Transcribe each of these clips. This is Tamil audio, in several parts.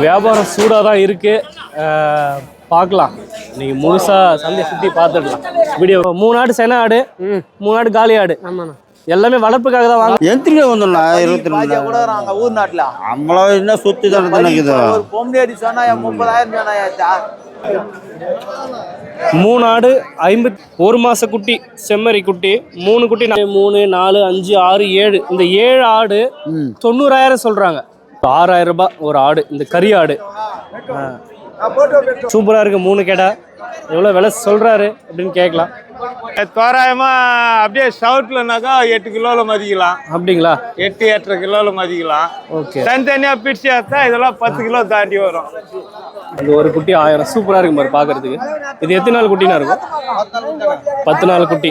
வியாபாரம் சூடாக தான் இருக்குது. பார்க்கலாம். நீங்கள் முழுசாக சந்தையை சுற்றி பார்த்துடலாம். வீடியோ 3 ஆடு சென ஆடு, 3 ஆடு காலி ஆடு. ஆமாண்ணா. எல்லாமே வளர்ப்புக்காக தான் வாங்க. எந்திரிக்க வந்துடலாம் 22 கூட நாங்க ஊர் நாட்டுல நம்மள என்ன சொத்து தானே நினைக்குது. ஒரு பொம்பளை சொன்னா 30,000 சொன்னா 3 ஆடு 1 மாச குட்டி செம்மறி குட்டி 3 குட்டி 3 4 5 6 7 இந்த 7 ஆடு 90,000 சொல்றாங்க. 6,000 ரூபாய் ஒரு ஆடு. இந்த கறி ஆடு சூப்பரா இருக்கு. 3 கேடா எவ்வளோ விலை சொல்றாரு அப்படின்னு கேட்கலாம். தோராயமா அப்படியே சவுட்லனாக்கா 8 கிலோல மதிக்கலாம். அப்படிங்களா? 8-8.5 கிலோல மதிக்கலாம். ஓகே. தனித்தனியா பிரிச்சு எடுத்தா இதெல்லாம் 10 கிலோ தாண்டி வரும். இது ஒரு குட்டி 1000. சூப்பரா இருக்கு பாரு பாக்குறதுக்கு. இது எத்தனை நாள் குட்டினா இருக்கும்? 10 நாள் குட்டி.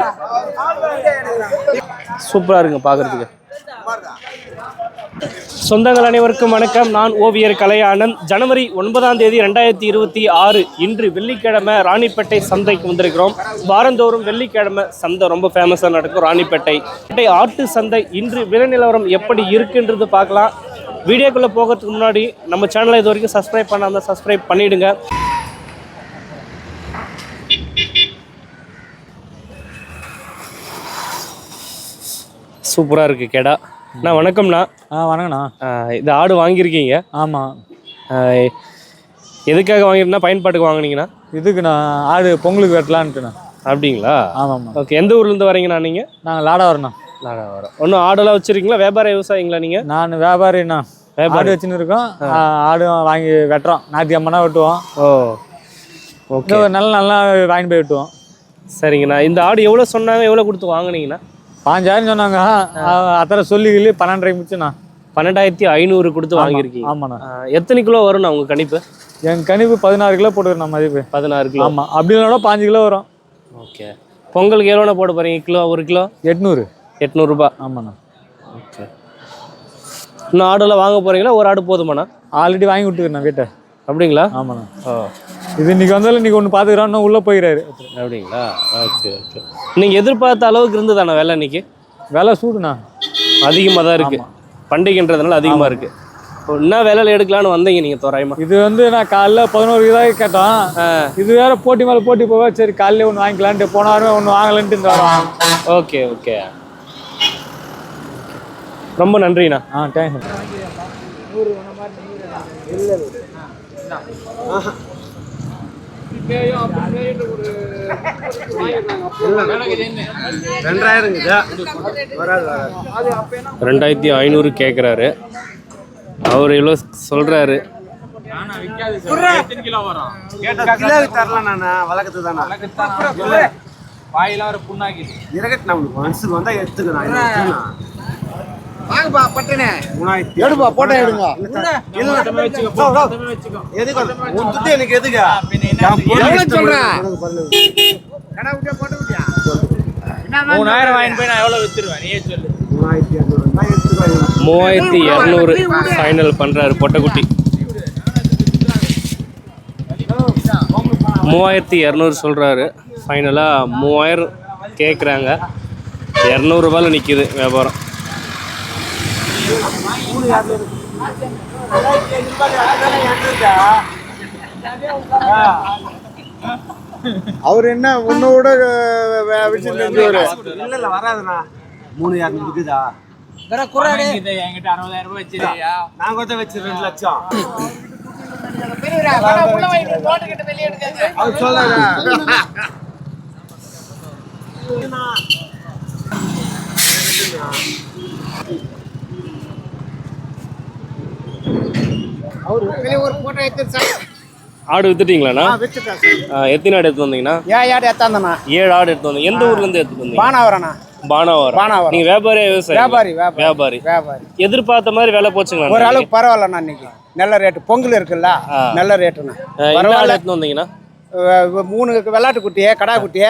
சூப்பரா இருக்குங்க பாக்குறதுக்கு. சொந்தங்கள் அனைவருக்கும் வணக்கம். நான் ஓவியர் கலையானந்த். ஜனவரி 9ஆம் தேதி 2026 இன்று வெள்ளிக்கிழமை ராணிப்பேட்டை சந்தைக்கு வந்திருக்கிறோம். வாரந்தோறும் வெள்ளிக்கிழமை சந்தை ரொம்ப ஃபேமஸாக நடக்கும். ராணிப்பேட்டை ஆட்டு சந்தை இன்று விலை நிலவரம் எப்படி இருக்குன்றது பார்க்கலாம். வீடியோக்குள்ளே போகிறதுக்கு முன்னாடி நம்ம சேனலை இது வரைக்கும் சப்ஸ்கிரைப் பண்ணாமல் சப்ஸ்கிரைப் பண்ணிவிடுங்க. சூப்பராக இருக்குது கெடா. அண்ணா வணக்கம்ண்ணா. வணக்கண்ணா. இது ஆடு வாங்கியிருக்கீங்க? ஆமாம். எதுக்காக வாங்கிருந்தா பயன்பாட்டுக்கு வாங்கினீங்கண்ணா? இதுக்குண்ணா ஆடு பொங்கலுக்கு வெட்டலான்ட்டுண்ணா. அப்படிங்களா? ஆமாம்மா. ஓகே. எந்த ஊர்லேருந்து வரீங்கண்ணா நீங்கள்? நாங்கள் லாடாவரண்ணா. லாடாவரம். ஒன்றும் ஆடெல்லாம் வச்சுருக்கீங்களா? வியாபார விவசாயிங்களா நீங்கள்? நான் வியாபாரிண்ணா. ஆடு வச்சுன்னு இருக்கோம். ஆடு வாங்கி வெட்டுறோம். ஞாயிற்றுக்கிழமைனா வெட்டுவோம். ஓ ஓகே. நல்லா வாங்கி போய் வெட்டுவோம். சரிங்கண்ணா. இந்த ஆடு எவ்வளோ சொன்னாங்க? எவ்வளோ கொடுத்து வாங்கினீங்கண்ணா? 5,000 சொன்னாங்க. அத்தனை சொல்லி 12,500 முடிச்சுண்ணா. 12,500 கொடுத்து வாங்கியிருக்கீங்க. ஆமாண்ணா. எத்தனை கிலோ வரும்ண்ணா உங்கள் கணிப்பு? என் கணிப்பு 16 கிலோ போட்டுக்கிறேன் மதிப்பு. 16 கிலோ. ஆமாம். அப்படி இல்லைனா 5 கிலோ வரும். ஓகே. பொங்கலுக்கு எவ்வளோண்ணா போட போகிறீங்க? கிலோ 1 கிலோ 800 ரூபா. ஆமாண்ணா. ஓகே. இன்னும் ஆடெல்லாம் வாங்க போகிறீங்களா? ஒரு ஆடு போதுமாண்ணா? ஆல்ரெடி வாங்கி விட்டுக்கிறேன் வீட்டை. அப்படிங்களா? ஆமாண்ணா. ஓ. இது இன்னைக்கு வந்தாலும் இன்னைக்கு ஒன்று பார்த்துக்கிறோம். இன்னும் உள்ளே போயிடாரு. அப்படிங்களா? Okay okay. நீங்கள் எதிர்பார்த்த அளவுக்கு இருந்ததாண்ணா விலை? இன்னைக்கு விலை சூடுண்ணா. அதிகமாக தான் இருக்குது. பண்டிகைன்றதுனால அதிகமாக இருக்குது. என்ன விலையில் எடுக்கலான்னு வந்தீங்க நீங்கள் தோராயமாக? இது நான் காலைல 11 ரூபாய்க்கு கேட்டோம். இது வேற போட்டி மேலே போட்டி போவா. சரி காலையில ஒன்று வாங்கிக்கலான்ட்டு போன வாரமே ஒன்று வாங்கலான்ட்டு இந்த வாரம். Okay okay. ரொம்ப நன்றிண்ணா. தேங்க்ஸ். $2,500 கேட்குறாரு. அவர் எவ்வளோ சொல்கிறாரு? வாங்கப்பா பட்டனே எடுப்பா போட்டோ எடுங்க. எதுக்கு உன் துட்டு எனக்கு எதுக்கு? எவ்வளவு சொல்றேன்? கடை விட்டே போட்டு விட்டியா? 3,000 வாங்கி போய் நான் எவ்வளவு வித்துருவேன் நீயே சொல்லு. 3,200 ஃபைனல் பண்ணுறாரு பொட்டைக்குட்டி. 3,200 சொல்கிறாரு. ஃபைனலாக 3,000 கேட்குறாங்க. 200 ரூபாயில் நிற்கிது வியாபாரம். அவர் என்ன உன்னோட இல்ல வராதுண்ணா. 3,200 இருக்குதா? என்கிட்ட 60,000 ரூபாய் வச்சிருக்கியா? நான் கூட வச்சு 2 லட்சம். அவர் சொல்லுங்க. ஆடு வித்துட்டீங்களாண்ணா? எத்தனை ஆடு எடுத்து வந்தீங்கண்ணா? 7 ஆடு எடுத்தாந்தண்ணா. 7 ஆடு எடுத்து வந்தீங்க. எந்த ஊர்லேருந்து எடுத்து வந்தீங்க? பானாவரண்ணா. பானாவரம். நீங்க வியாபாரி விவசாயி? வியாபாரி. எதிர்பார்த்த மாதிரி விலை போச்சுங்களா? ஒரு அளவுக்கு பரவாயில்லண்ணா. இன்னைக்கு நல்ல ரேட்டு. பொங்கல் இருக்குல்ல, நல்ல ரேட்டுண்ணா. பரவாயில்ல. எடுத்து வந்தீங்கன்னா 3 வெள்ளாட்டு குட்டியே, கடா குட்டியே,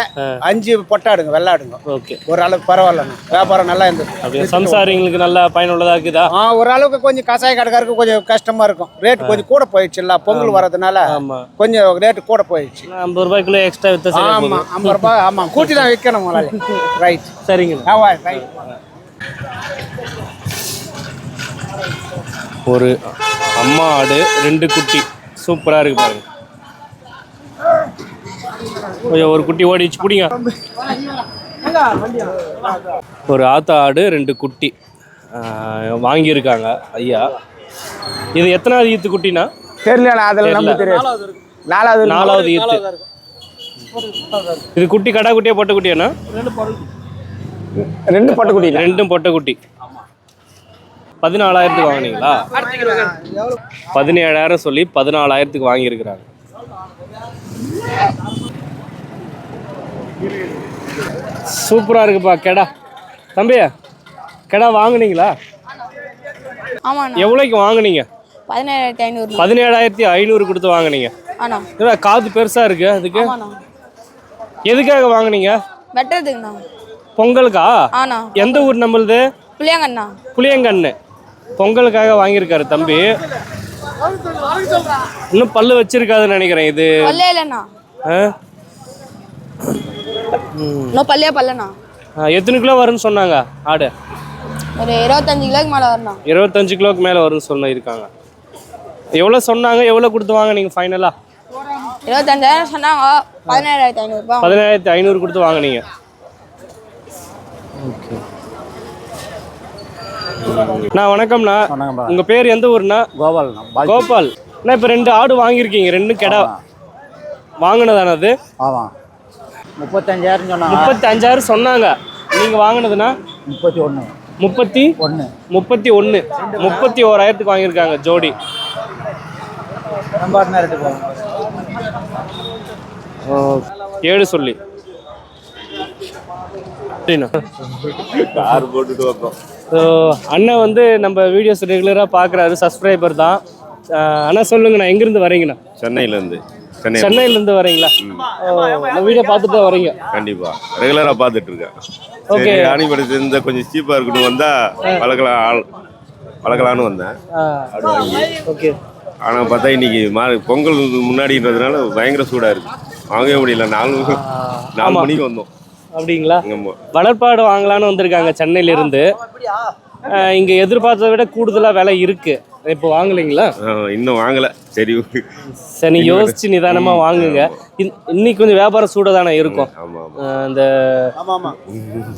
5 பொட்டாடுங்க வெள்ளாடுங்க. ஓகே. ஒரு அளவுக்கு பரவாயில்லண்ணா. வியாபாரம் நல்லா இருந்தது. சம்சாரிங்களுக்கு நல்லா பயனுள்ளதா இருக்குதா? ஒரு அளவுக்கு கொஞ்சம் கசாய கடைக்காருக்கு கொஞ்சம் கஷ்டமா இருக்கும். ரேட்டு கொஞ்சம் கூட போயிடுச்சுல்ல, பொங்கல் வரதுனால கொஞ்சம் ரேட்டு கூட போயிடுச்சு. 50 ரூபாய்க்குள்ள எக்ஸ்ட்ரா வித்த. ஆமா 50 ரூபாய். ஆமா கூட்டி தான் விற்கணும். சரிங்க. ரைட். ஒரு அம்மா ஆடு 2 குட்டி சூப்பராக இருக்கு பாருங்க. கொஞ்சம் ஒரு குட்டி ஓடிச்சு பிடிங்க. ஒரு ஆத்தா ஆடு 2 குட்டி வாங்கியிருக்காங்க ஐயா. இது எத்தனாவது ஈத்து குட்டினா? தெரியல, அதெல்லாம் நமக்கு தெரியாது. நாலாவது ஈத்து. இது குட்டி கடா குட்டியா பொட்டை குட்டியாண்ணா? 2 பட்டுக்குட்டி. 2 பொட்டை குட்டி. 14,000 வாங்கினீங்களா? 17,000 சொல்லி 14,000 வாங்கியிருக்கிறாங்க. சூப்பரா இருக்குப்பா கெடா. தம்பி கெடா வாங்குனீங்களா? ஆமாண்ணா. எவ்வளோக்கு வாங்குனீங்க? 17,500. 17,500 கொடுத்து வாங்குனீங்க. ஆண்ணா. ஏன்னா காது பெருசா இருக்கு அதுக்கு. ஆமாண்ணா. எதுக்காக வாங்குனீங்க? வெட்டுறதுக்குண்ணா. பொங்கலுக்கா? ஆண்ணா. எந்த ஊர் நம்மளுது? புளியங்கண்ணா. புளியங்கண்ணு. பொங்கலுக்காக வாங்கியிருக்காரு தம்பி. இன்னும் பல்லு வச்சிருக்காதுன்னு நினைக்கிறேன் இது. பல்லே இல்லைண்ணா. இன்னும் பல்லண்ணா. எத்தனை கிலோ வரும்னு சொன்னாங்க ஆடு? ஒரு 25 கிலோக்கு மேலே வரணும். 25 கிலோக்கு மேலே வரும்னு சொன்னிருக்காங்க. எவ்வளோ சொன்னாங்க? எவ்வளோ கொடுத்து வாங்க நீங்கள் ஃபைனலாக? 25,000 சொன்னாங்க. 17,500. 17,500 கொடுத்து வாங்கினீங்க. ஓகே. நான் வணக்கம்ண்ணா. உங்கள் பேர் எந்த ஊர்ண்ணா? கோபால். அண்ணா இப்போ 2 ஆடு வாங்கியிருக்கீங்க, 2 கெடா வாங்கினதானே அது? ஆமாம். 35,000 சொன்னாங்க. 35,000 சொன்னாங்க. நீங்கள் வாங்கினதுண்ணா? 31. 31,000 வாங்கியிருக்காங்க ஜோடி. 7 சொல்லி அண்ணன் வந்து நம்ம வீடியோஸ் ரெகுலராக பார்க்குறாரு, சப்ஸ்கிரைபர் தான். அண்ணா சொல்லுங்கண்ணா, எங்கேருந்து வரீங்கண்ணா? சென்னையிலேருந்து வரீங்களா? நம்ம வீடியோ பார்த்துட்டு தான் வரீங்க? கண்டிப்பா ரெகுலராக பார்த்துட்டு இருக்கேன். ஓகே. ராணிப்பேட்டை சேர்ந்த கொஞ்சம் சீப்பாக இருக்கணும் வந்தால் வளர்க்கலான்னு வந்தேன். ஓகே. ஆனால் பார்த்தா இன்னைக்கு பொங்கல் முன்னாடின்றதுனால பயங்கர சூடாக இருக்கு, வாங்கவே முடியல. 4 மணிக்கு வந்தோம். அப்படிங்களா? வளர்ப்பாடு வாங்கலான்னு வந்திருக்காங்க சென்னையிலிருந்து. இங்கே எதிர்பார்த்ததை விட கூடுதலாக விலை இருக்கு. இப்போ வாங்கலைங்களா? இன்னும் வாங்கலை. சரி, யோசிச்சு நிதானமாக வாங்குங்க. இன்னைக்கு கொஞ்சம் வியாபாரம் சூடாக தானே இருக்கும். இந்த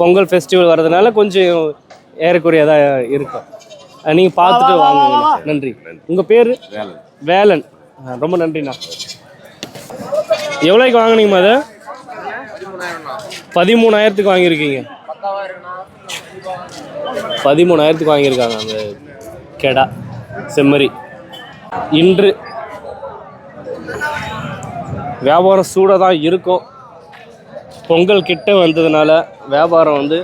பொங்கல் ஃபெஸ்டிவல் வர்றதுனால கொஞ்சம் ஏறக்குறையதான் இருக்கும். நீங்கள் பார்த்துட்டு வாங்குங்க. நன்றி. உங்கள் பேர்? வேலன். ரொம்ப நன்றிண்ணா. எவ்வளோக்கு வாங்கினீங்கம்மா அதை? 13,000 வாங்கியிருக்கீங்க. 13,000 வாங்கியிருக்காங்க அந்த கெடா செம்மறி. இன்று வியாபாரம் சூடாக தான் இருக்கும். பொங்கல் கிட்ட வந்ததுனால வியாபாரம் வந்து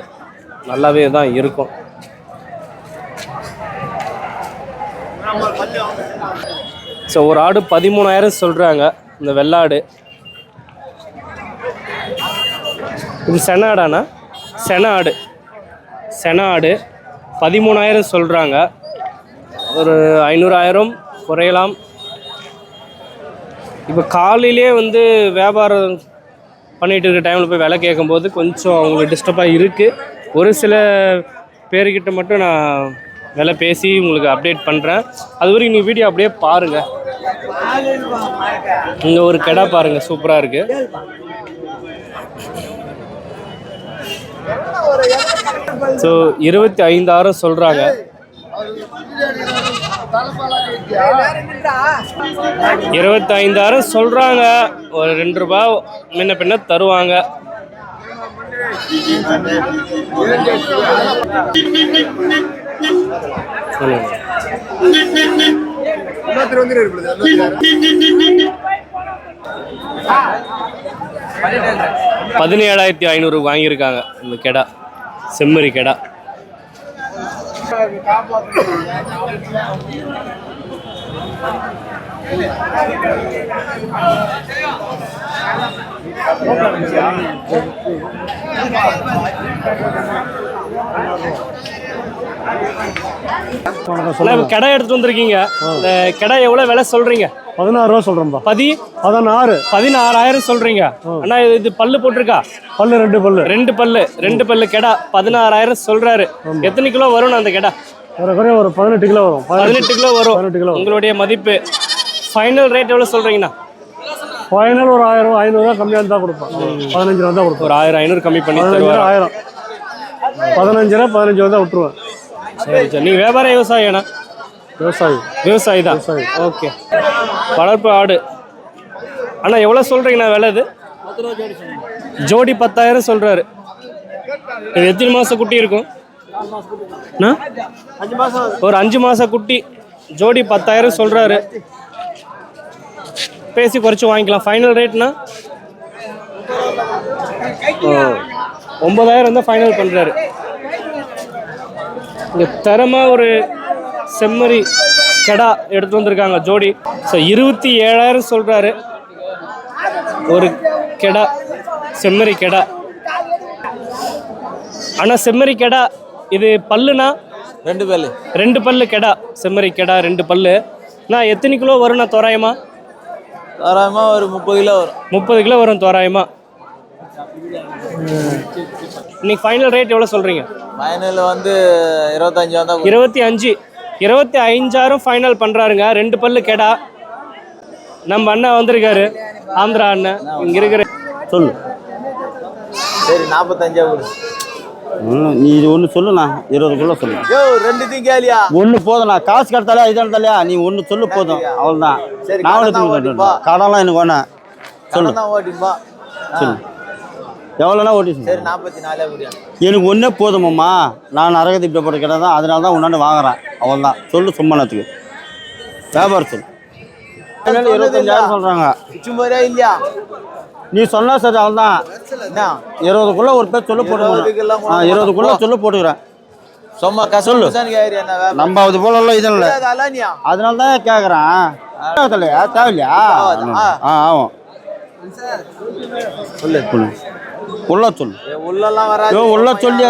நல்லாவே தான் இருக்கும். ஸோ ஒரு ஆடு 13,000 சொல்கிறாங்க, இந்த வெள்ளாடு. இது சென ஆடாண்ணா? சென ஆடு 13,000 சொல்கிறாங்க. ஒரு 500,000 குறையலாம். இப்போ காலையிலே வந்து வியாபாரம் பண்ணிகிட்டு இருக்க டைமில் போய் விலை கேட்கும்போது கொஞ்சம் அவங்களுக்கு டிஸ்டர்பாக இருக்குது. ஒரு சில பேர்கிட்ட மட்டும் நான் விலை பேசி உங்களுக்கு அப்டேட் பண்ணுறேன். அது வரைக்கும் நீங்கள் வீடியோ அப்படியே பாருங்கள். இங்கே ஒரு கெடா பாருங்கள், சூப்பராக இருக்குது. ஸோ 25,000 சொல்கிறாங்க. 25,000 சொல்கிறாங்க. ஒரு 2 ரூபாய் முன்ன பின்ன தருவாங்க. சொல்லுங்க. 17,500 வாங்கியிருக்காங்க இந்த கெடா, செம்மறி கெடா. கடை எடுத்துட்டு வந்திருக்கீங்க. இந்த கடை எவ்வளவு விலை சொல்றீங்க? 16 ரூபா சொல்றோம்பா. 16,000 சொல்றீங்க. அண்ணா இது பல்லு போட்டிருக்கா? பல்லு 2 பல்லு. 2 பல்லு கடை 16,000 சொல்றாரு. எத்தனை கிலோ வரும் அந்த கடை? ஒரு 18 கிலோ வரும். 18 கிலோ வரும். 18 கிலோ. உங்களுடைய மதிப்பு ஃபைனல் ரேட் எவ்வளோ சொல்கிறீங்கண்ணா? ஃபைனல் ஒரு 1000 500 தான் கம்மியாக இருந்தால் கொடுப்போம். 15 ரூபா தான் கொடுப்போம். ஒரு 1000 500 கம்மி பண்ணி 1000 15 தான் விட்டுருவேன். சரி சரி. நீங்கள் வியாபாரம் விவசாயிண்ணா? விவசாயி தான். ஓகே. வளர்ப்பு ஆடு அண்ணா எவ்வளோ சொல்கிறீங்கண்ணா விலை? இது ஜோடி 10,000 சொல்கிறாரு. இது எத்தனை மாதம் குட்டி இருக்கும்? ஒரு 5 மாதம் குட்டி. ஜோடி 10,000 சொல்கிறாரு. பேசி குறைச்சி வாங்கிக்கலாம். ஃபைனல் ரேட்னா 9,000 தான் ஃபைனல் பண்ணுறாரு. இங்கே தரமாக ஒரு செம்மறி கெடா எடுத்து வந்திருக்காங்க ஜோடி. ஸோ 27,000 சொல்கிறாரு ஒரு கெடா, செம்மறி கெடா. ஆனால் செம்மறி கெடா இது பல்லுனா 2 பல்லு கெடா. செம்மறி கெடா 2 பல்லு. நான் எத்தனை கிலோ வரும்ண்ணா தோராயமா? ஒரு 30 கிலோ வரும். 30 கிலோ வரும் தோராயமா. இன்னைக்கு ஃபைனல் ரேட் எவ்வளோ சொல்கிறீங்க? ஃபைனல் வந்து 25 வந்தா 25,000 ஃபைனல் பண்ணுறாருங்க. 2 பல்லு கெடா. நம்ம அண்ணன் வந்திருக்காரு, ஆந்திரா அண்ணன். இங்கே இருக்கிற சொல்லு. சரி 45 கொடு. நீ இது ஒன்று சொல்லுண்ணா. 20 சொல்லு. யோ ரெண்டுத்தையும் கேளியா? ஒன்று போதுண்ணா. காசு கடத்தாலே இதான் தலையா. நீ ஒன்று சொல்லு போதும். அவ்வளோதான். சரி, நான் ஓட்டிப்பா. கடலாம் எனக்கு வேணாம். சொல்லு. ஓட்டிப்பா. சொல்லு. எவ்வளோனா ஓட்டி சொல்லு. சரி 44 முடியா? எனக்கு ஒன்றே போதுமாம்மா. நான் அரகதி இப்படி போட்ட கிட்ட தான், அதனால தான் உன்னாண்டு வாங்குறேன். அவ்வளோதான். சொல்லு சும்மானத்துக்கு. வியாபாரம் சொல்லு. 25,000 சொல்கிறாங்க. சும்மா இல்லையா? நீ சொன்னா சரி. அவ்வளோதான். 20க்குள்ள ஒரு பேர் சொல்லு போட்டுக்கிறேன். 20க்குள்ள சொல்லு போட்டுக்கிறேன். சும்மா சொல்லு. கஷ்டம். நம்ம அது போல இதில் இல்லை. அதனால தான் கேட்குறேன். தேவையில்லையா? ஆகும். சொல்லு. உள்ள சொல்லு. உள்ளெல்லாம் வராது. உள்ள சொல்லியா?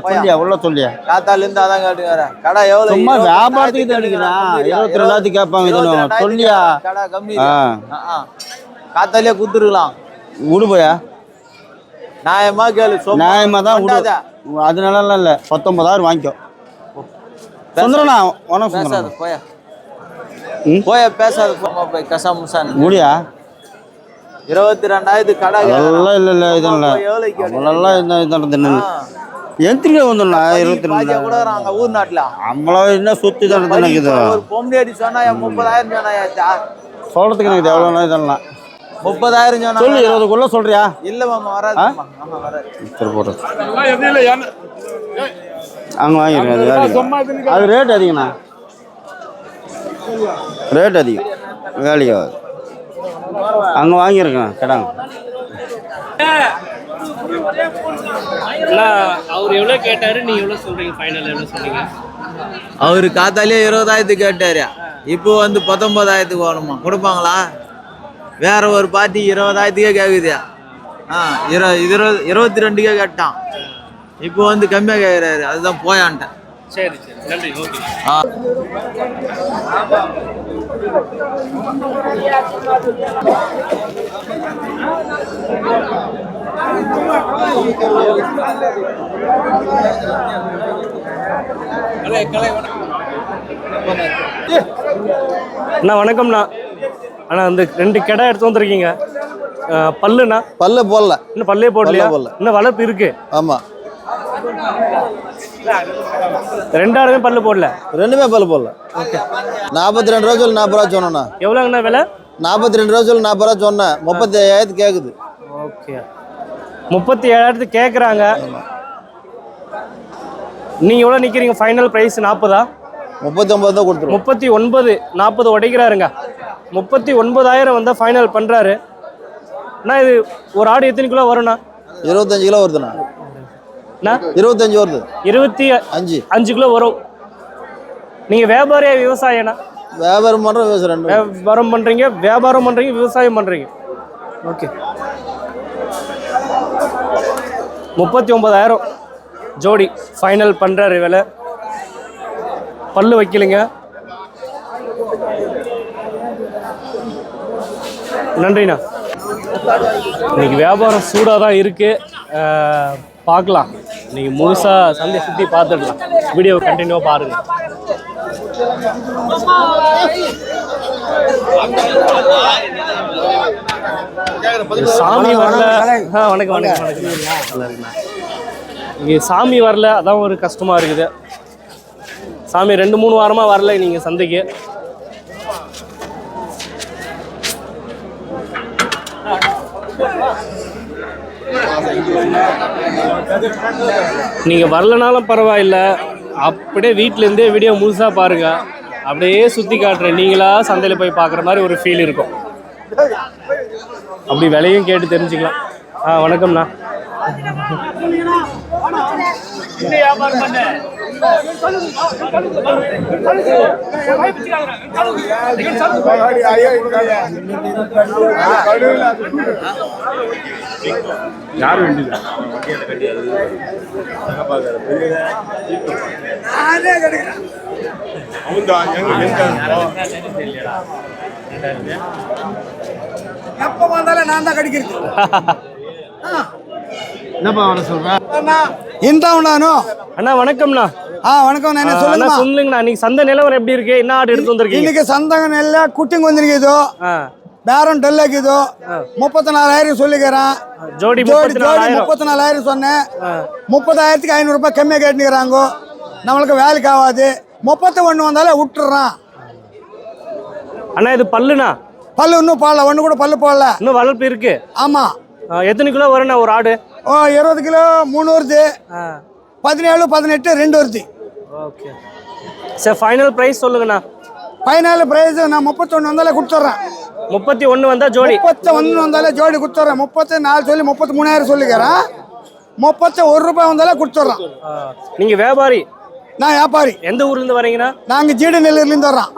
சொல்லியா? உள்ள சொல்லியா? காத்தால இருந்து அதான் கேட்டுக்கிற. கடை எவ்வளவு? சும்மா வியாபாரத்துக்கு தேடிக்கிறேன். 22,000 கேட்பாங்க. சொல்லியா? கடை கம்மி. காத்தாலே குத்துருக்கலாம். விடு போயா. நியாயமா கேளு. நியாயமா தான் விடு. அதனால இல்லை. 19,000 வாங்கிக்கோ. சுந்தரண்ணா உனக்கு பேசாத போயா. போயா பேசாத. போய் கசாமுசான் முடியா? 22,000 கடை. அதெல்லாம் இல்லை இதெல்லாம் இதெல்லாம் எந்திரிக்க வந்துடா. 22 கூட ஊர் நாட்டுல நம்மள என்ன சுத்தி தானே இருக்குது. ஒரு பொம்பளை சொன்னா 30,000 சொன்னாயா? சொல்றதுக்கு எனக்கு எவ்வளோனா இதெல்லாம் 30,000 சொன்னா சொல்லு. 20க்குள்ள சொல்றியா? இல்ல மாமா வராது. சரி போடுறது அங்கே வாங்கிருக்கேன். அது ரேட் அதிகண்ணா. ரேட் அதிகம். வேலைக்கு ஆகுது. அங்கே வாங்கியிருக்கேன் கிடாங்க. அவர் எவ்வளோ கேட்டாரு, நீ எவ்வளோ சொல்றீங்க? ஃபைனல் எவ்வளோ சொல்றீங்க? அவரு காத்தாலே 20,000 கேட்டாரு. இப்போ வந்து 19,000 வேணுமா? கொடுப்பாங்களா? வேற ஒரு பார்ட்டி 20,000 கேக்குது. 22 கேட்டான். இப்போ வந்து கம்மியா கேட்கிறாரு. அதுதான் போயான்ட்டேன். சரி சரி, நன்றி. ஓகே. அண்ணா வணக்கம்ண்ணா. அண்ணா இந்த 2 கிடா எடுத்து வந்திருக்கீங்க. பல்லுண்ணா? பல்ல போடல. இன்னும் பல்லே போடலையா? இன்னும் வளர்ப்பு இருக்கு. ஆமா. 2 ஆடுமே பல்லு போடல. ரெண்டுமே பல்ல போடல. 42 ரூபா சொல்லி 40 ரூபா சொன்னா. எவ்வளோங்கண்ணா விலை? 42 ரூபா சொல்லி 40 ரூபா சொன்னேன். 35,000 கேக்குது. ஓகே. 37,000 கேட்குறாங்க. நீங்கள் எவ்வளோ நிற்கிறீங்க? Final price 40? 39 தான் கொடுத்துருவோம். 39. 40 உடைக்கிறாருங்க. 39,000 வந்தால் ஃபைனல் பண்ணுறாரு. அண்ணா இது ஒரு ஆடு எத்தனை கிலோ வரும்ண்ணா? 25 கிலோ வருதுண்ணா. 25 வருது. 25 கிலோ வரும். நீங்கள் வியாபாரியா விவசாயண்ணா? வியாபாரம் பண்ணுறோம், விவசாயம். வியாபாரம் பண்ணுறீங்க, விவசாயம் பண்ணுறீங்க. ஓகே. 39,000 ஜோடி ஃபைனல் பண்ணுறாரு விலை. பல்லு வைக்கலைங்க. நன்றிண்ணா. இன்னைக்கு வியாபாரம் சூடாக தான் இருக்குது. பார்க்கலாம். நீங்கள் முழுசாக சந்தையை சுற்றி பார்த்துடலாம். வீடியோ கண்டினியூவாக பாருங்கள். சாமி வரல. வணக்கம் வணக்கம் வணக்கம். நல்லா இருக்குண்ணா. இங்கே சாமி வரல, அதான் ஒரு கஷ்டமாக இருக்குது. சாமி 2-3 வாரமாக வரல நீங்கள் சந்தைக்கு. நீங்கள் வரலனாலும் பரவாயில்லை, அப்படியே வீட்டிலேருந்தே வீடியோ முழுசாக பாருங்கள். அப்படியே சுற்றி காட்டுறேன், நீங்களா சந்தையில் போய் பார்க்குற மாதிரி ஒரு ஃபீல் இருக்கும். அப்படி விலையும் கேட்டு தெரிஞ்சுக்கலாம். வணக்கம்ண்ணா. யார் வேண்டியது எப்ப வந்தாலும் நான் தான் கடிக்கிறது. என்னப்பா அவனை சொல்கிறேன்? அண்ணா வணக்கம்ண்ணா. வணக்கம். அண்ணா சொல்லுங்கண்ணா, இன்னைக்கு சந்தை நிலவரம் எப்படி இருக்கு? என்ன ஆடு எடுத்து வந்திருக்கீங்க? இன்னைக்கு சந்தக நெல்ல குட்டிங்க வந்திருக்குதோ, பேரம் டெல் ஆக்கிதோ. 34,000 சொல்லிக்கிறேன். ஜோடி 34,000 சொன்னேன். 30,000க்கு 500 ரூபாய் கம்மியாக கேட்டுக்கிறாங்க. நம்மளுக்கு வேலைக்கு ஆகாது. 31 வந்தாலே விட்டுறான். அண்ணா இது பல்லுண்ணா? பல்லு இன்னும் போடல, ஒன்று கூட பல்லு போடல, இன்னும் வளர்ப்பு இருக்கு. ஆமா. எத்தனை கிலோ வரும்ண்ணா ஒரு ஆடு? 20 கிலோ 3 வருது. 17, 18 2 வருது. ஓகே சார், ஃபைனல் ப்ரைஸ் சொல்லுங்கண்ணா. ஃபைனல் ப்ரைஸ் நான் 31 வந்தாலே கொடுத்துட்றேன். 31 வந்தா ஜோடி? 31 வந்தாலே ஜோடி கொடுத்துட்றேன். 34 சொல்லி 33,000 சொல்லிக்கிறேன். 31 ரூபாய் வந்தாலே கொடுத்துட்றேன். நீங்க வியாபாரி? நான் வியாபாரி. எந்த ஊர்ல இருந்து வரீங்கண்ணா? நாங்க ஜீடநெல்லூர்ல இருந்து வர்றோம்.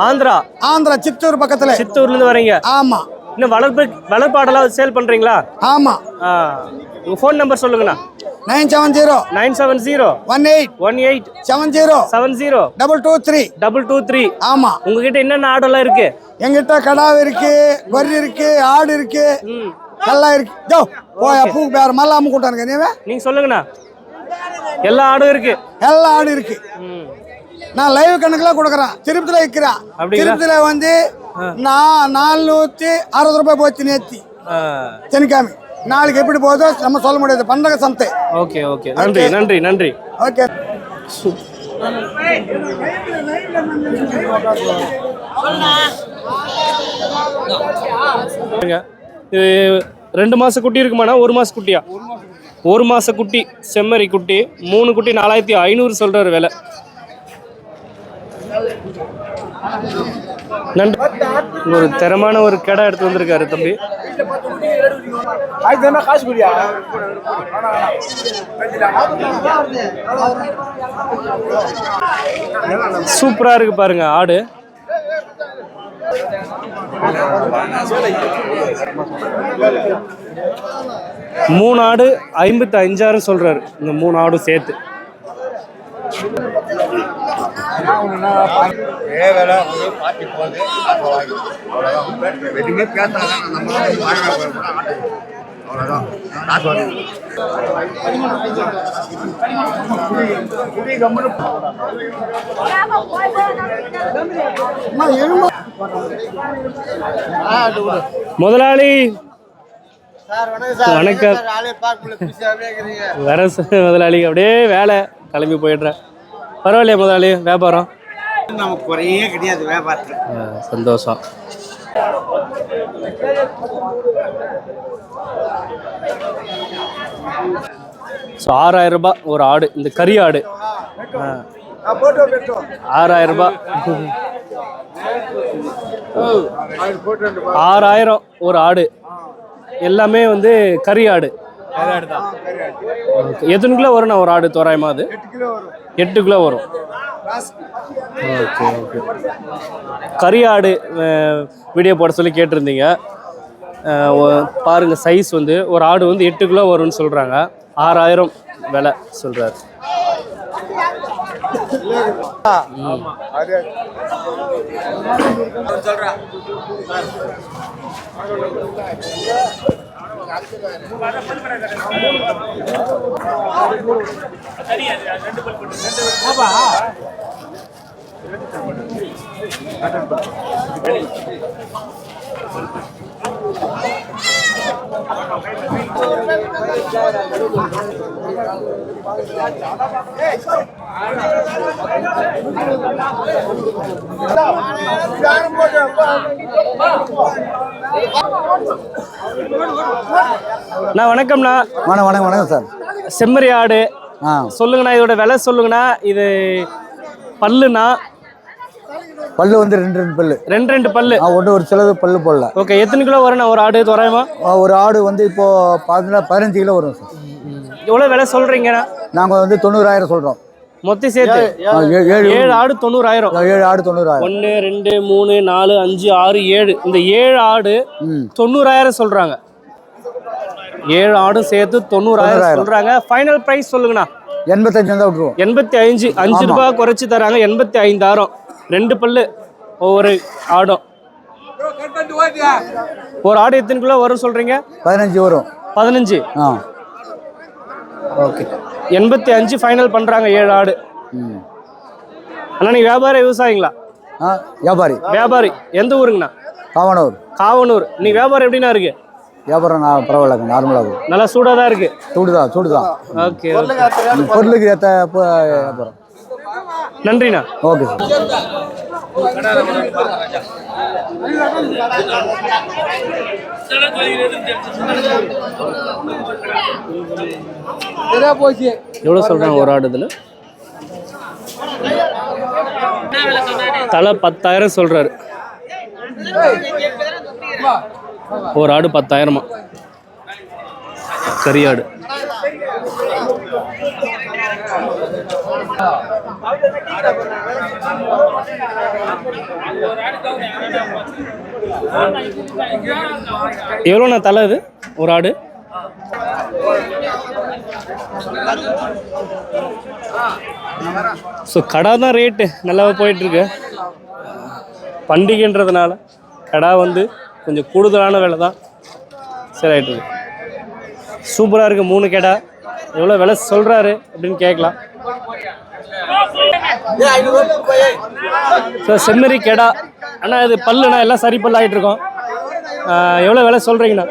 ஆந்திரா சித்தூர் பக்கத்துல. சித்தூர்ல இருந்து வரீங்க? ஆமா. இன்னும் வளர்ப்பாடெல்லாம் சேல் பண்றீங்களா? ஆமா. உங்க ஃபோன் நம்பர் சொல்லுங்கண்ணா. 970 18 70 223 223. ஆமா. உங்ககிட்ட என்னென்ன ஆடெல்லாம் இருக்கு? எங்கிட்ட கடாவு இருக்கு, வரி இருக்கு, ஆடு இருக்கு, எல்லாம் இருக்கு. ஜோ போய் பூ பேர் மல்லாம கூட்டானுங்க. நீங்க சொல்லுங்கண்ணா. எல்லா ஆடும் இருக்கு? எல்லா ஆடும் இருக்கு. நான் லைவ் கணக்குல கொடுக்குறேன். திருப்பதியில விற்கிறேன். திருப்பதியில வந்து நான் 460 ரூபாய் போச்சு நேத்தி சனிக்காமி. நாளைக்கு எப்படி போதோ நம்ம சொல்ல முடியாது. பண்டக சந்தை. ஓகே ஓகே, நன்றி நன்றி நன்றி. ஓகே. இது 2 மாச குட்டி இருக்குமாண்ணா? 1 மாச குட்டியா? 1 மாச குட்டி, செம்மறி குட்டி. 3 குட்டி 4,500 சொல்றாரு விலை. நன்றி. ஒரு தரமான ஒரு கடை எடுத்து வந்திருக்காரு தம்பி. சூப்பரா இருக்கு பாருங்க ஆடு. மூணு ஆடு 55,000 சொல்றாரு. இந்த 3 ஆடும் சேர்த்து. முதலாளி வணக்கம். வர முதலாளி அப்படியே வேலை கிளம்பி போயிடுறேன். பரவாயில்லையா முதலாளி? வியாபாரம் நமக்கு குறையே கிடையாது வியாபாரத்தில். சந்தோஷம். ஸோ 6,000 ரூபாய் ஒரு ஆடு. இந்த கறி ஆடு 6,000 ரூபாய். 6,000 ஒரு ஆடு. எல்லாமே வந்து கறி ஆடு. எத்தனை கிலோ வரும்ண்ணா ஒரு ஆடு தோராயமா? அது 8 கிலோ வரும். Okay okay. கறி ஆடு வீடியோ போட சொல்லி கேட்டிருந்தீங்க. பாருங்க சைஸ் வந்து ஒரு ஆடு வந்து 8 கிலோ வரும்னு சொல்றாங்க. 6,000 விலை சொல்றாரு. அண்ணா வணக்கம்ண்ணா. வணக்கம் சார். செம்மறி ஆடு ஆ சொல்லுங்கண்ணா, இதோட விலை சொல்லுங்கண்ணா. இது பல்லுண்ணா? பல்லு வந்து ரெண்டு பல்லு. ரெண்டு பல்லு. ஒன்று ஒரு சிலது பல்லு போடல. ஓகே, எத்தனை கிலோ வரும்ண்ணா ஒரு ஆடு தோராயமா? ஒரு ஆடு வந்து இப்போ 15 கிலோ வரும் சார். எவ்வளோ விலை சொல்கிறீங்கண்ணா? நாங்கள் வந்து 90,000 சொல்கிறோம். மொத்தம் சேர்த்து 7 ஆடு 90,000. 7 ஆடு 90,000. 1 2 3 4 5 6 7. இந்த 7 ஆடு 90,000 சொல்றாங்க. 7 ஆடும் சேர்த்து 90,000 சொல்றாங்க. ஃபைனல் பிரைஸ் சொல்லுங்கண்ணா. 85 தான் விட்டுருவோம். 85. 5 ரூபாய் குறைச்சி தராங்க. 85,000. 2 பல்லு ஒவ்வொரு ஆடும். ஒரு ஆடு எத்தனை கிலோ வரும் சொல்றீங்க? 15 வரும். 15. ஓகே, 85 ஃபைனல் பண்றாங்க 7 ஆடு. அண்ணா நீ வியாபாரி விவசாயிங்களா? வியாபாரி. வியாபாரி. எந்த ஊருங்கண்ணா? காவனூர். காவனூர். நீ வியாபாரம் எப்படின்னா இருக்கு? வியாபாரம் பரவாயில்ல, நார்மலாக நல்லா சூடாக தான் இருக்கு. சூடுதான். ஓகே, பொருளுக்கு ஏற்ற வியாபாரம். நன்றிண்ணா. Okay sir. எவ்வளோ சொல்கிறாங்க ஒரு ஆடு இதில்? தலை 10,000 சொல்கிறாரு. ஒரு ஆடு 10,000. கரியாடு. எவ்வளோண்ணா தலை இது ஒரு ஆடு? ஸோ கடை தான் ரேட்டு நல்லாவே போயிட்டுருக்கு. பண்டிகைன்றதுனால கடை வந்து கொஞ்சம் கூடுதலான விலை தான் சரி ஆகிட்டுருக்கு. சூப்பராக இருக்குது. 3 கடை. எவ்வளோ விலை சொல்கிறாரு அப்படின்னு கேட்கலாம். ஸோ செம்மறி கெடா அண்ணா, இது பல்லுண்ணா எல்லாம் சரி பல்லு ஆகிட்டு இருக்கோம். எவ்வளோ விலை சொல்கிறீங்கண்ணா?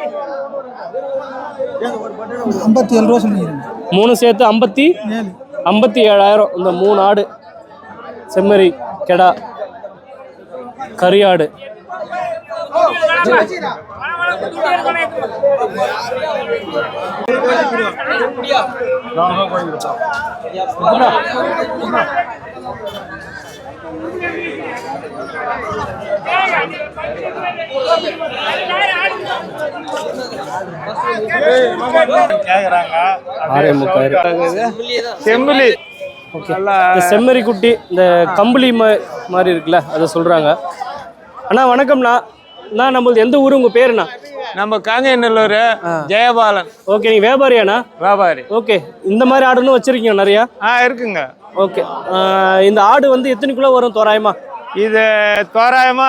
57 ரூபா சொல்லுங்க. 3 சேர்த்து 57,000. இந்த 3 ஆடு செம்மறி கெடா கரியாடு. செம்பிலி. செம்மறி குட்டி இந்த கம்பளி மாதிரி இருக்குல்ல, அதை சொல்றாங்க. அண்ணா வணக்கம்ண்ணா. நம்மளது எந்த ஊரு? உங்க பேருண்ணா? நம்ம காங்கேயநல்லூர் ஜெயபாலன். ஓகே, நீங்க வியாபாரியாண்ணா? வியாபாரி. ஓகே, இந்த மாதிரி ஆடுன்னு வச்சிருக்கீங்க நிறையா? இருக்குங்க. ஓகே, இந்த ஆடு வந்து எத்தனை கிலோ வரும் தோராயமா? இது தோராயமா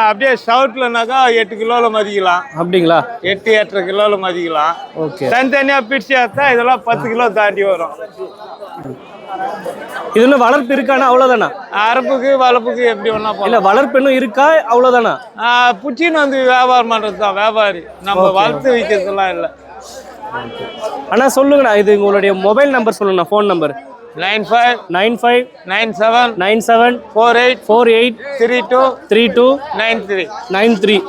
அப்படியே சவுட்லனாக்கா 8 கிலோல மதிக்கலாம். அப்படிங்களா? 8-8.5 கிலோல மதிக்கலாம். ஓகே, தனித்தனியா பிரிச்சு எடுத்தா இதெல்லாம் 10 கிலோ தாண்டி வரும். இதுல வளர்ப்பு இருக்காண்ணா? அவ்வளவுதானா? அரப்புக்கு வளர்ப்புக்கு எப்படி ஒன்னா இல்ல, வளர்ப்பு இன்னும் இருக்கா? அவ்வளவுதானா? புச்சின்னு வந்து வியாபாரம் பண்றது தான் வியாபாரி. நம்ம வளர்த்து வைக்கிறதுலாம் இல்லை. அண்ணா சொல்லுங்கண்ணா, இது உங்களுடைய மொபைல் நம்பர் சொல்லுங்கண்ணா. Phone number 9597483293.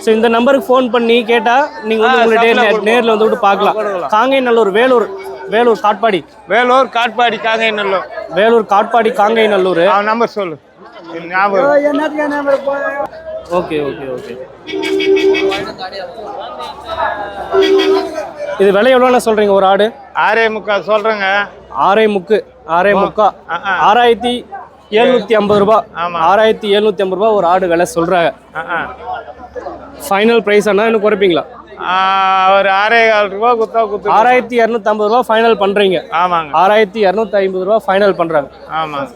ஸோ இந்த நம்பருக்கு ஃபோன் பண்ணி கேட்டால் நீங்கள் வந்து உங்களுடைய நேரில் வந்து விட்டு பார்க்கலாம். காங்கேயநல்லூர், வேலூர் காட்பாடி. வேலூர் காட்பாடி காங்கேயநல்லூர். வேலூர் காட்பாடி காங்கேயநல்லூர். நம்பர் சொல்லு. ஓகே. இது விலை எவ்வளோண்ணா சொல்கிறீங்க ஒரு ஆடு? 6.75 சொல்கிறேங்க. 6.75. 6,750 ரூபா. 6,750 ரூபா ஒரு ஆடு விலை சொல்கிறாங்க. ஃபைனல் ப்ரைஸ் அண்ணா இன்னும் குறைப்பீங்களா? ஒரு 6,400 ரூபா கொடுத்தா 6,250 ரூபா ஃபைனல் பண்ணுறீங்க? ஆமாங்க. 6,250 ரூபா ஃபைனல் பண்ணுறாங்க. ஆமாங்க.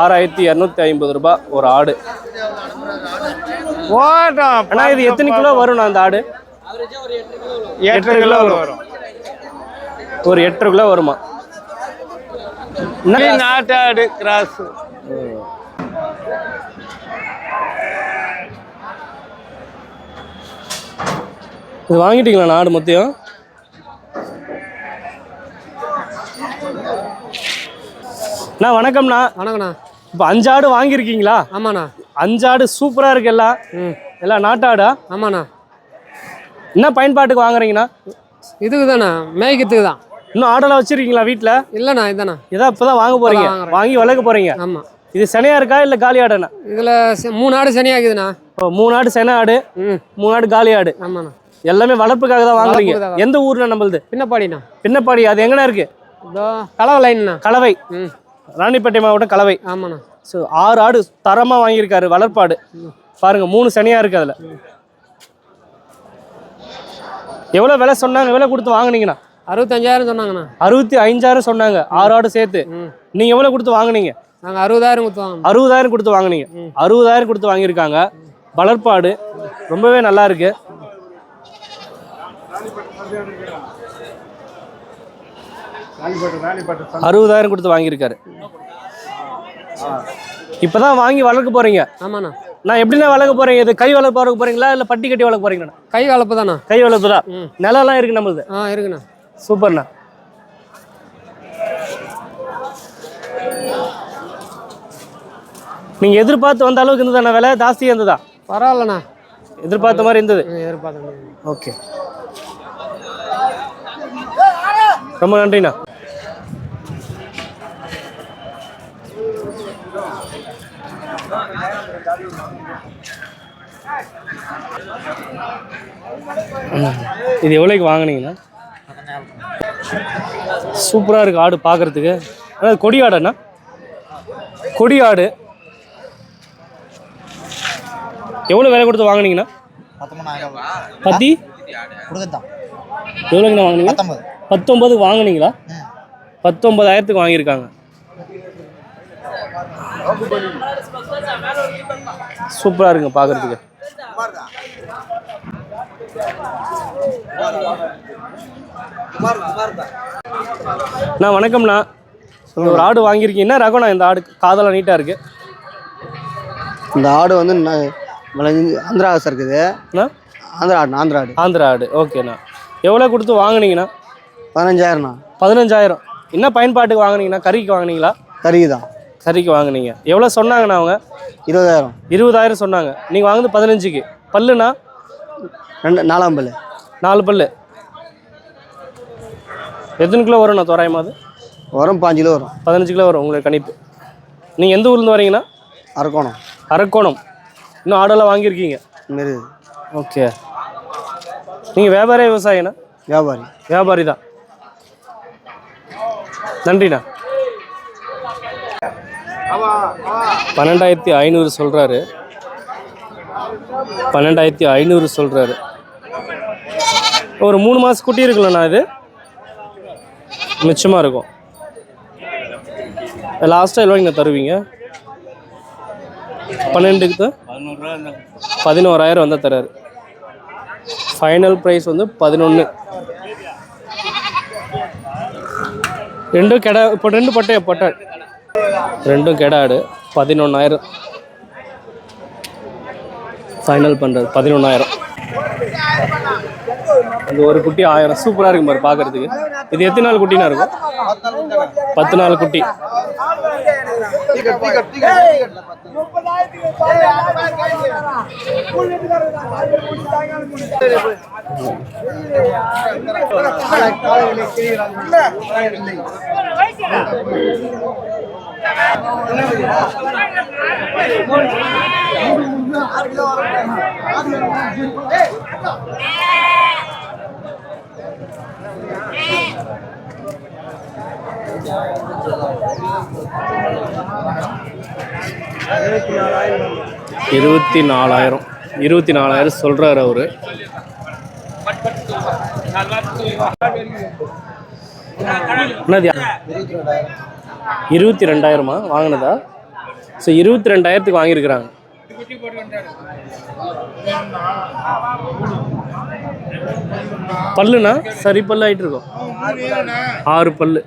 6,250 ரூபா ஒரு ஆடு. போட்டோம். அண்ணா இது எத்தனை கிலோ வரும்ண்ணா அந்த ஆடு? 8 கிலோ வரும். ஒரு 8 கிலோ வருமா? இது நாட்டு ஆடு கிராஸ். இது வாங்கிட்டீங்களா ஆடு மொத்தம்? அண்ணா வணக்கம்ண்ணா. வணக்கண்ணா. இப்போ 5 ஆடு வாங்கியிருக்கீங்களா? ஆமாண்ணா. 5 ஆடு சூப்பராக இருக்கு எல்லாம். எல்லாம் நாட்டாடா? ஆமாண்ணா. என்ன பயன்பாட்டுக்கு வாங்குறீங்கண்ணா? இதுக்கு தானே, மேய்க்கிறதுக்கு தான். இன்னும் ஆடெல்லாம் வச்சிருக்கீங்களா வீட்டில்? இல்லைண்ணா, இதுதாண்ணா. இதான் இப்போ தான் வாங்க போகிறீங்க, வாங்கி வளர்க்க போகிறீங்க. ஆமாம். இது செனையா இருக்கா இல்லை காலி ஆடுண்ணா? இதில் 3 ஆடு சனியாக்குதுண்ணா. இப்போ 3 ஆடு செனை ஆடு, 3 ஆடு காலி ஆடு. ஆமாண்ணா. எல்லாமே வளர்ப்புக்காக தான் வாங்குறீங்க. எந்த ஊர்னா நம்மளுது? பின்னப்பாடிண்ணா. பின்னப்பாடி. அது எங்கண்ணா இருக்கு? இதோ கலவை லைன்ண்ணா. கலவை. ராணிப்பேட்டை மாவட்டம் கலவை. ஆமாண்ணா. ஸோ 6 ஆடு தரமாக வாங்கியிருக்காரு, வளர்ப்பாடு. பாருங்க 3 சனியா இருக்கு அதில். எவ்வளோ விலை சொன்னாங்க? விலை கொடுத்து வாங்குனீங்கண்ணா? 65,000 சொன்னாங்கண்ணா. 65,000 சொன்னாங்க, 6 ஆடு சேர்த்து. நீங்கள் எவ்வளோ கொடுத்து வாங்குனீங்க? நாங்கள் 60,000 கொடுத்து வாங்கினோம். 60,000 கொடுத்து வாங்குனீங்க. 60,000 கொடுத்து வாங்கியிருக்காங்க. வளர்ப்பாடு ரொம்பவே நல்லா இருக்கு. $60,000 கொடுத்து வாங்கியிருக்காரு. இப்பதான் வாங்கி வளர்க்க போறீங்க? ஆமாண்ணா. நான் எப்படின்னா வளர்க்க போறீங்க? இது கை வளர்ப்பு வளர்க்க போறீங்களா இல்ல பட்டி கட்டி வளர்க்க போறீங்களா? கை வளர்ப்பு தானே. கை வளர்ப்பு தான். நிலம்லாம் இருக்கு நம்மளுது? இருக்குண்ணா. சூப்பர்ண்ணா. நீங்க எதிர்பார்த்து வந்த அளவுக்கு இருந்ததுண்ணா? விலை ஜாஸ்தியா இருந்ததா? பரவாயில்லண்ணா. எதிர்பார்த்த மாதிரி இருந்தது. எதிர்பார்த்தேன். ஓகே, ரொம்ப நன்றிண்ணா. இது எவ்வளோக்கு வாங்கினீங்கண்ணா? சூப்பராக இருக்கு ஆடு பார்க்கறதுக்கு. அதாவது கொடி ஆடுண்ணா? கொடி ஆடு. எவ்வளோ விலை கொடுத்து வாங்கினீங்கண்ணா? 19,000 எவ்வளோங்கண்ணா வாங்கினீங்க? 19 வாங்கினீங்களா? 19,000 வாங்கியிருக்காங்க. சூப்பராக இருக்குங்க பார்க்கறதுக்கு. அண்ணா வணக்கம்ண்ணா. ஒரு ஆடு வாங்கியிருக்கீங்க. என்ன ரகம்ண்ணா இந்த ஆடு? காதெல்லாம் நீட்டாக இருக்கு. இந்த ஆடு வந்து ஆந்திரா இருக்குது. ஆந்திரா ஆடு. ஆந்திரா ஆடு. ஓகேண்ணா. எவ்வளோ கொடுத்து வாங்கினீங்கண்ணா? 15,000ண்ணா. 15,000. என்ன பயன்பாட்டுக்கு வாங்கினீங்கண்ணா? கறிக்கு வாங்கினீங்களா? கறிக்கு தான். கறிக்கு வாங்கினீங்க. எவ்வளோ சொன்னாங்கண்ணா அவங்க? 20,000. 20,000 சொன்னாங்க. நீங்கள் வாங்குது 15க்கு. பல்லுண்ணா? 4 பல்லு. 4 பல்லு. எத்தனை கிலோ வரும்ண்ணா தோராயமாக? அது வரும் 5 கிலோ வரும். 15 கிலோ வரும் உங்களுக்கு கணிப்பு. நீங்கள் எந்த ஊர்லேருந்து வரீங்கண்ணா? அரக்கோணம். அரக்கோணம். இன்னும் ஆடெல்லாம் வாங்கியிருக்கீங்க? மாரி. ஓகே. நீங்கள் வியாபாரி விவசாயிண்ணா? வியாபாரி. வியாபாரி தான். நன்றிண்ணா. 12,500 சொல்கிறாரு. 12,500 சொல்கிறாரு. ஒரு 3 மாதம் குட்டி இருக்குல்லண்ணா? இது மிச்சமாக இருக்கும். லாஸ்ட்டாக எவ்வளோங்க தருவீங்க? 12க்கு தான் 11,000 வந்தால் தராரு. ஃபைனல் ப்ரைஸ் வந்து 11. ரெண்டும் கெடா. இப்போ 2 பட்டாடு. 2 கெடாடு. 11,000 ஃபைனல் பண்ணுறது. 11,000. அந்த ஒரு குட்டி 1000. சூப்பராக இருக்கும் பாரு பார்க்கறதுக்கு. இது எத்தனை நாள் குட்டினா இருக்கும்? 10 நாள் குட்டி. $24,000 சொல்றாரு அவரு. என்னது? 22,000 வாங்கினதா? ஸோ 22,000 வாங்கியிருக்கிறாங்க. பல்லுண்ணா சரி பல்லு ஆயிட்டு இருக்கோம் 6 பல்லு